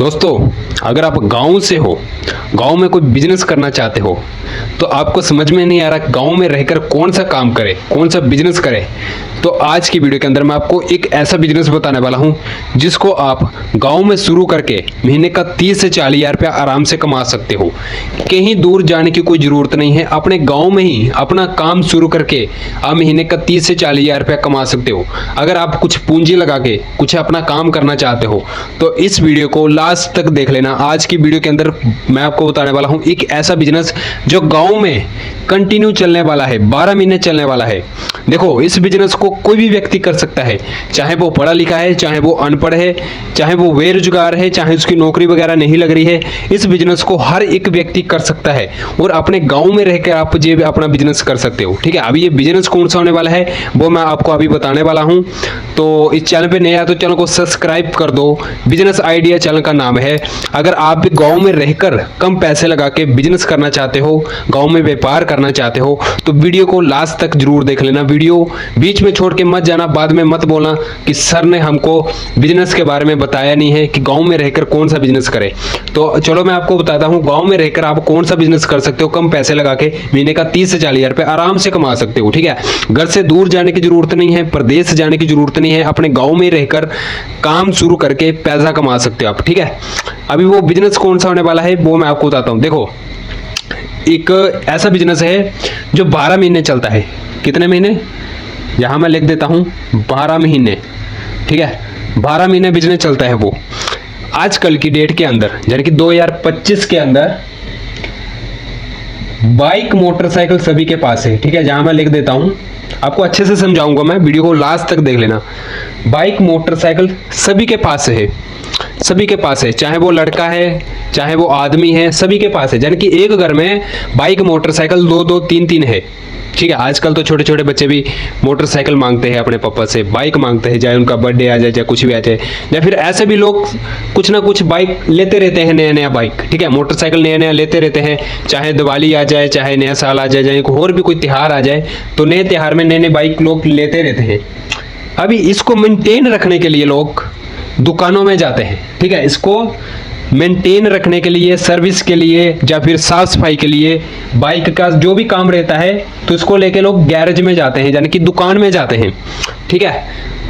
दोस्तों, अगर आप गांव से हो, गांव में कोई बिजनेस करना चाहते हो, तो आपको समझ में नहीं आ रहा गांव में रहकर कौन सा काम करे, कौन सा बिजनेस करे, तो आज की वीडियो के अंदर मैं आपको एक ऐसा बिजनेस बताने वाला हूं जिसको आप गांव में शुरू करके महीने का 30 से 40 हज़ार रुपया आराम से कमा सकते हो। कहीं दूर जाने की कोई ज़रूरत नहीं है, अपने गांव में ही अपना काम शुरू करके आप महीने का 30 से 40 हज़ार रुपया कमा सकते हो। अगर आप कुछ पूंजी लगा के कुछ अपना काम करना चाहते हो तो इस वीडियो को लास्ट तक देख लेना। आज की वीडियो के अंदर मैं आपको बताने वाला हूँ एक ऐसा बिजनेस जो गाँव में कंटिन्यू चलने वाला है, 12 महीने चलने वाला है। देखो, इस बिजनेस को कोई भी व्यक्ति कर सकता है, चाहे वो पढ़ा लिखा है, चाहे वो अनपढ़ है, चाहे वो बेरोजगार है, चाहे उसकी नौकरी वगैरह नहीं लग रही है। इस बिजनेस को हर एक व्यक्ति कर सकता है और अपने गांव में रहकर आप ये अपना बिजनेस कर सकते हो। ठीक है, अभी ये बिजनेस कौन सा होने वाला है वो मैं आपको अभी बताने वाला हूं। तो इस चैनल पे नए आए तो चैनल को सब्सक्राइब कर दो। बिजनेस आइडिया चैनल का नाम है। अगर आप भी गाँव में रहकर कम पैसे लगा के बिजनेस करना चाहते हो, गाँव में व्यापार करना चाहते हो, तो वीडियो को लास्ट तक जरूर देख लेना। वीडियो बीच में छोड़ के मत जाना, बाद में मत बोलना कि सर ने हमको बिजनेस के बारे में बताया नहीं है कि गांव में रहकर कौन सा बिजनेस करें। तो चलो मैं आपको बताता हूं गांव में रहकर आप कौन सा बिजनेस कर सकते हो, कम पैसे लगा के महीने का 30 से 40 हज़ार रुपए आराम से कमा सकते हो। ठीक है, घर से दूर जाने की जरूरत नहीं है, प्रदेश जाने की जरूरत नहीं है, अपने गाँव में रहकर काम शुरू करके पैसा कमा सकते हो आप। ठीक है, अभी वो बिजनेस कौन सा होने वाला है वो मैं आपको बताता हूँ। देखो, एक ऐसा बिजनेस है जो 12 महीने चलता है। कितने महीने? यहाँ मैं लिख देता हूँ 12 महीने। ठीक है, 12 महीने बिजनेस चलता है वो। आजकल की डेट के अंदर यानी कि 2025 के अंदर बाइक मोटरसाइकिल सभी के पास है। ठीक है, जहाँ मैं लिख देता हूँ, आपको अच्छे से समझाऊंगा मैं, वीडियो को लास्ट तक देख लेना। बाइक मोटरसाइकिल सभी के पास है, सभी के पास है, चाहे वो लड़का है चाहे वो आदमी है, सभी के पास है। यानी कि एक घर में बाइक मोटरसाइकिल 2-2 3-3 है। ठीक है, आजकल तो छोटे छोटे बच्चे भी मोटरसाइकिल मांगते हैं अपने पापा से, बाइक मांगते हैं, चाहे उनका बर्थडे आ जाए, चाहे कुछ भी आ जाए, या फिर ऐसे भी लोग कुछ ना कुछ बाइक लेते रहते हैं, नया नया बाइक। ठीक है, मोटरसाइकिल नया नया लेते रहते हैं, चाहे दिवाली आ जाए, चाहे नया साल आ जाए, चाहे और भी कोई त्यौहार आ जाए, तो नए त्यौहार में नए नए बाइक लोग लेते रहते हैं। अभी इसको मेंटेन रखने के लिए लोग दुकानों में जाते हैं। ठीक है, इसको मेंटेन रखने के लिए, सर्विस के लिए या फिर साफ सफाई के लिए, बाइक का जो भी काम रहता है तो इसको लेके लोग गैरेज में जाते हैं, यानी कि दुकान में जाते हैं। ठीक है,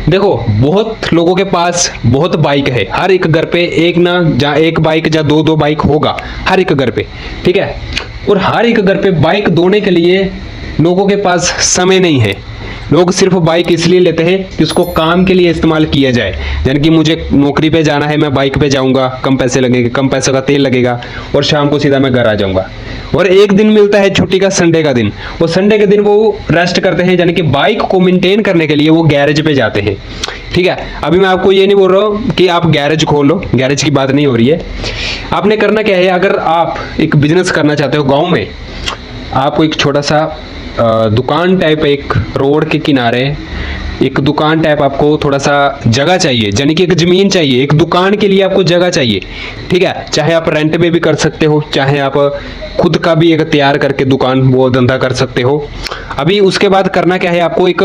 देखो, बहुत लोगों के पास बहुत बाइक है, हर एक घर पे एक ना या एक बाइक या 2-2 बाइक होगा हर एक घर पे। ठीक है, और हर एक घर पे बाइक धोने के लिए लोगों के पास समय नहीं है। लोग सिर्फ बाइक इसलिए लेते हैं कि उसको काम के लिए इस्तेमाल किया जाए, यानी कि मुझे नौकरी पे जाना है, मैं बाइक पे जाऊंगा, कम पैसे लगेंगे, कम पैसे का तेल लगेगा और शाम को सीधा मैं घर आ जाऊंगा। और एक दिन मिलता है छुट्टी का, संडे का दिन, और संडे के दिन वो रेस्ट करते हैं, यानी कि बाइक को मेंटेन करने के लिए वो गैरेज पे जाते हैं। ठीक है, अभी मैं आपको ये नहीं बोल रहा हूँ कि आप गैरेज खोलो, गैरेज की बात नहीं हो रही है। आपने करना क्या है, अगर आप एक बिजनेस करना चाहते हो गाँव में, आपको एक छोटा सा दुकान टाइप, एक रोड के किनारे एक दुकान टाइप, आपको थोड़ा सा जगह चाहिए, यानी कि एक जमीन चाहिए, एक दुकान के लिए आपको जगह चाहिए। ठीक है, चाहे आप रेंट पे भी कर सकते हो, चाहे आप खुद का भी एक तैयार करके दुकान वो धंधा कर सकते हो। अभी उसके बाद करना क्या है, आपको एक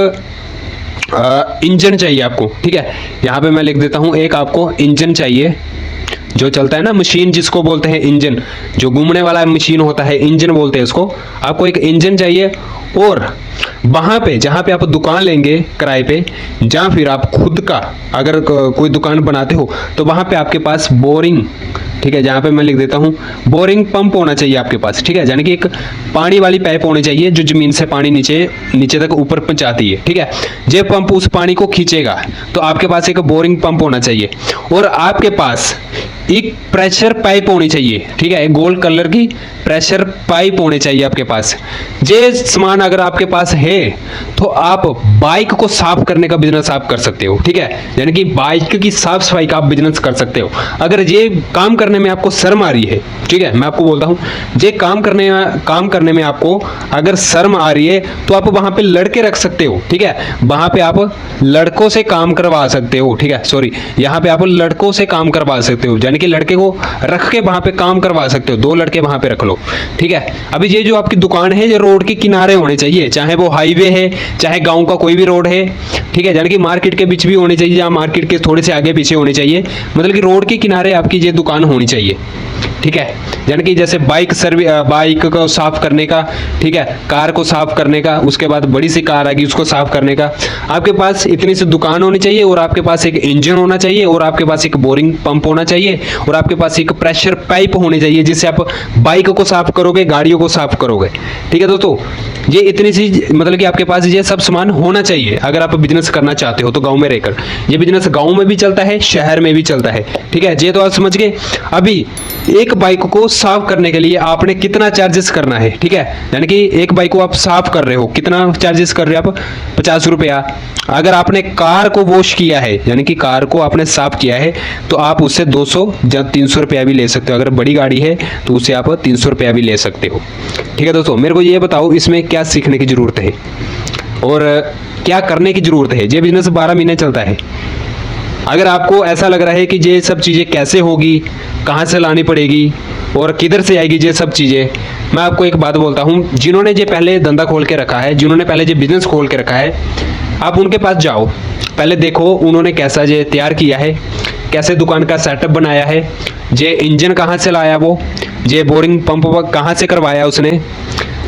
इंजन चाहिए आपको। ठीक है, यहाँ पे मैं लिख देता हूँ, एक आपको इंजन चाहिए जो चलता है ना, मशीन जिसको बोलते हैं इंजन, जो घूमने वाला मशीन होता है, इंजन बोलते हैं उसको। आपको एक इंजन चाहिए, और वहां पे जहां पे आप दुकान लेंगे किराए पे, या फिर आप खुद का अगर कोई दुकान बनाते हो तो वहां पे आपके पास बोरिंग, ठीक है, जहां पे मैं लिख देता हूं, बोरिंग पंप होना चाहिए आपके पास। ठीक है, यानी कि एक पानी वाली पाइप होनी चाहिए जो जमीन से पानी नीचे नीचे तक ऊपर पहुंचाती है। ठीक है, ये पंप उस पानी को खींचेगा, तो आपके पास एक बोरिंग पंप होना चाहिए, और आपके पास एक प्रेशर पाइप होनी चाहिए। ठीक है, एक गोल्ड कलर की प्रेशर पाइप होनी चाहिए आपके पास। ये सामान अगर आपके पास है तो आप बाइक को साफ करने का बिजनेस आप कर सकते हो। ठीक है, यानी कि बाइक की साफ सफाई का आप बिजनेस कर सकते हो। अगर ये काम करने में आपको शर्म आ रही है, ठीक है, मैं आपको बोलता हूँ, ये काम करने में आपको अगर शर्म आ रही है तो आप वहां पे लड़के रख सकते हो। ठीक है, वहां पे आप लड़कों से काम करवा सकते हो। ठीक है, सॉरी, यहाँ पे आप लड़कों से काम करवा सकते हो, यानी कि लड़के को रख के वहाँ पे काम करवा सकते हो, 2 लड़के वहाँ पे रख लो, ठीक है। अभी ये जो आपकी दुकान है ये रोड के किनारे होने चाहिए, चाहे वो हाईवे है चाहे गाँव का कोई भी रोड है, ठीक है। यानी कि मार्केट के बीच भी होने चाहिए, या मार्केट के थोड़े से आगे पीछे होने चाहिए, मतलब कि रोड के किनारे आपकी ये दुकान होनी चाहिए, ठीक है। यानी कि जैसे बाइक को साफ करने का, ठीक है, कार को साफ करने का, उसके बाद बड़ी सी कार आएगी उसको साफ करने का, आपके पास इतनी सी दुकान होनी चाहिए, और आपके पास एक इंजन होना चाहिए, और आपके पास एक बोरिंग पंप होना चाहिए, और आपके पास एक प्रेशर पाइप होनी चाहिए जिससे आप बाइक को साफ करोगे, गाड़ियों को साफ करोगे, ठीक है दोस्तों। ये इतनी सी मतलब कि आपके पास ये सब सामान होना चाहिए अगर आप बिजनेस करना चाहते हो तो गांव में रहकर। ये बिजनेस गांव में भी चलता है, शहर में भी चलता है, ठीक है। ये तो आप समझ गए। अभी एक बाइक को साफ करने के लिए आपने कितना चार्जेस करना है, ठीक है। यानी कि एक बाइक को आप साफ कर रहे हो, कितना चार्जेस कर रहे हो आप, 50 रुपया। अगर आपने कार को वॉश किया है, यानी कि कार को आपने साफ किया है, तो आप उससे 200 या 300 रुपया भी ले सकते हो। अगर बड़ी गाड़ी है तो उससे आप 300 रुपया भी ले सकते हो, ठीक है दोस्तों। मेरे को ये बताओ इसमें क्या सीखने की ज़रूरत है और क्या करने की ज़रूरत है। ये बिजनेस 12 महीने चलता है। अगर आपको ऐसा लग रहा है कि ये सब चीज़ें कैसे होगी, कहाँ से लानी पड़ेगी और किधर से आएगी ये सब चीज़ें, मैं आपको एक बात बोलता हूँ। जिन्होंने ये पहले धंधा खोल के रखा है, जिन्होंने पहले ये बिजनेस खोल के रखा है, आप उनके पास जाओ, पहले देखो उन्होंने कैसा ये तैयार किया है, कैसे दुकान का सेटअप बनाया है, ये इंजन कहाँ से लाया, वो ये बोरिंग पंप कहाँ से करवाया उसने,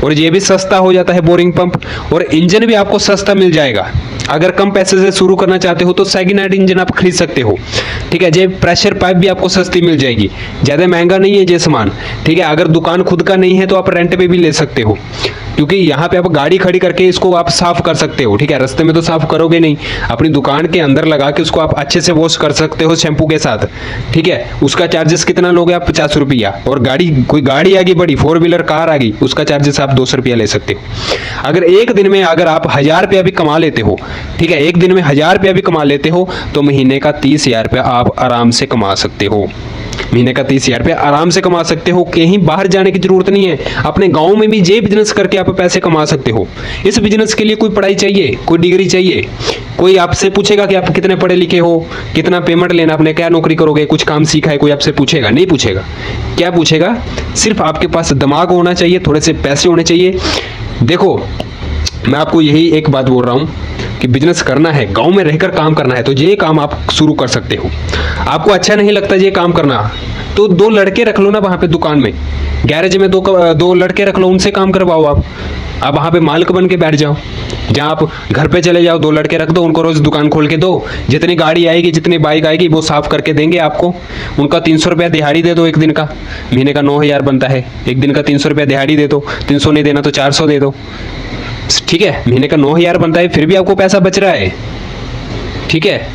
और ये भी सस्ता हो जाता है बोरिंग पंप, और इंजन भी आपको सस्ता मिल जाएगा। अगर कम पैसे से शुरू करना चाहते हो तो सेकंड हैंड इंजन आप खरीद सकते हो, ठीक है। ये प्रेशर पाइप भी आपको सस्ती मिल जाएगी, ज़्यादा महंगा नहीं है ये सामान, ठीक है। अगर दुकान खुद का नहीं है तो आप रेंट पे भी ले सकते हो, क्योंकि यहाँ पे आप गाड़ी खड़ी करके इसको आप साफ कर सकते हो, ठीक है। रास्ते में तो साफ करोगे नहीं, अपनी दुकान के अंदर लगा के उसको आप अच्छे से वॉश कर सकते हो शैम्पू के साथ, ठीक है। उसका चार्जेस कितना लोगे आप, 50 रुपया। और कोई गाड़ी आ गई बड़ी 4 व्हीलर कार आ गई, उसका चार्जेस आप 200 रुपया ले सकते हो। अगर एक दिन में अगर आप 1000 रुपया भी कमा लेते हो, ठीक है, एक दिन में 1000 रुपया भी कमा लेते हो तो महीने का 30,000 रुपया आप आराम से कमा सकते हो। महीने का 30,000 रुपया आराम से कमा सकते हो, कहीं बाहर जाने की जरूरत नहीं है। अपने गांव में भी ये बिजनेस करके आप पैसे कमा सकते हो। इस बिजनेस के लिए कोई पढ़ाई चाहिए, कोई डिग्री चाहिए, कोई आपसे पूछेगा कि आप कितने पढ़े लिखे हो, कितना पेमेंट लेना, आपने क्या नौकरी करोगे, कुछ काम सीखा है, कोई आपसे पूछेगा? नहीं पूछेगा। क्या पूछेगा? सिर्फ आपके पास दिमाग होना चाहिए, थोड़े से पैसे होने चाहिए। देखो मैं आपको यही एक बात बोल रहा हूँ कि बिजनेस करना है, गांव में रहकर काम करना है तो ये काम आप शुरू कर सकते हो। आपको अच्छा नहीं लगता ये काम करना तो 2 लड़के रख लो ना वहाँ पे दुकान में, गैरेज में 2 लड़के रख लो, उनसे काम करवाओ आप वहाँ पे मालिक बन के बैठ जाओ। जहाँ आप घर पे चले जाओ, 2 लड़के रख दो, उनको रोज दुकान खोल के दो, जितनी गाड़ी आएगी जितनी बाइक आएगी वो साफ करके देंगे आपको। उनका 300 रुपया दिहाड़ी दे दो एक दिन का, महीने का 9,000 बनता है, एक दिन का 300 रुपया दिहाड़ी दे दो, 300 नहीं देना तो 400 दे दो, ठीक है। महीने का 9,000 बनता है, फिर भी आपको पैसा बच रहा है, ठीक है।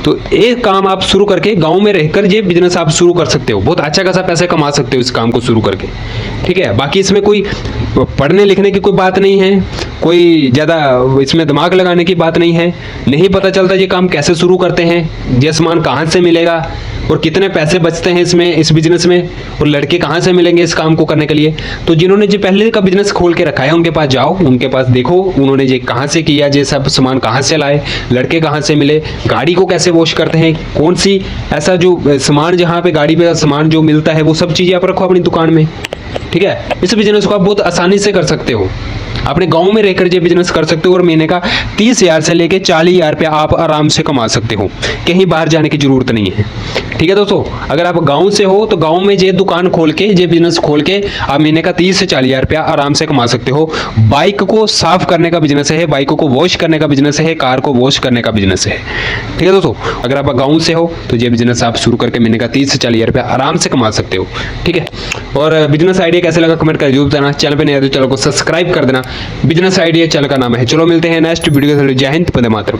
तो एक काम आप शुरू करके गांव में रहकर ये बिजनेस आप शुरू कर सकते हो, बहुत अच्छा खासा पैसे कमा सकते हो इस काम को शुरू करके, ठीक है। बाकी इसमें कोई पढ़ने लिखने की कोई बात नहीं है, कोई ज़्यादा इसमें दिमाग लगाने की बात नहीं है। नहीं पता चलता ये काम कैसे शुरू करते हैं, ये सामान कहाँ से मिलेगा और कितने पैसे बचते हैं इसमें, इस बिजनेस में, और लड़के कहाँ से मिलेंगे इस काम को करने के लिए। तो जिन्होंने जो पहले का बिजनेस खोल के रखा है उनके पास जाओ, उनके पास देखो उन्होंने ये कहाँ से किया, ये सब सामान कहाँ से लाए, लड़के कहाँ से मिले, गाड़ी को कैसे वॉश करते हैं, कौन सी ऐसा जो सामान जहाँ पे गाड़ी पे सामान जो मिलता है वो सब चीज़ें आप रखो अपनी दुकान में, ठीक है। इस बिजनेस को आप बहुत आसानी से कर सकते हो, अपने गांव में रहकर ये बिजनेस कर सकते हो और महीने का 30,000 से लेके 40,000 रुपया आप आराम से कमा सकते हो, कहीं बाहर जाने की जरूरत नहीं है, ठीक है दोस्तों। अगर आप गांव से हो तो गांव में ये दुकान खोल के, ये बिजनेस खोल के आप महीने का 30 से 40,000 रुपया आराम से कमा सकते हो। बाइक को साफ करने का बिजनेस है, बाइकों को वॉश करने का बिजनेस है, कार को वॉश करने का बिजनेस है, ठीक है दोस्तों। अगर आप गाँव से हो तो ये बिजनेस आप शुरू करके महीने का 30 से 40,000 रुपया आराम से कमा सकते हो, ठीक है। और बिजनेस आइडिया कैसे लगा कमेंट कर जरूर बताना, चैनल पे नए तो चैनल को सब्सक्राइब कर देना। बिजनेस आइडिया चैनल का नाम है। चलो मिलते हैं नेक्स्ट वीडियो के साथ। जय हिंद, वंदे मातरम।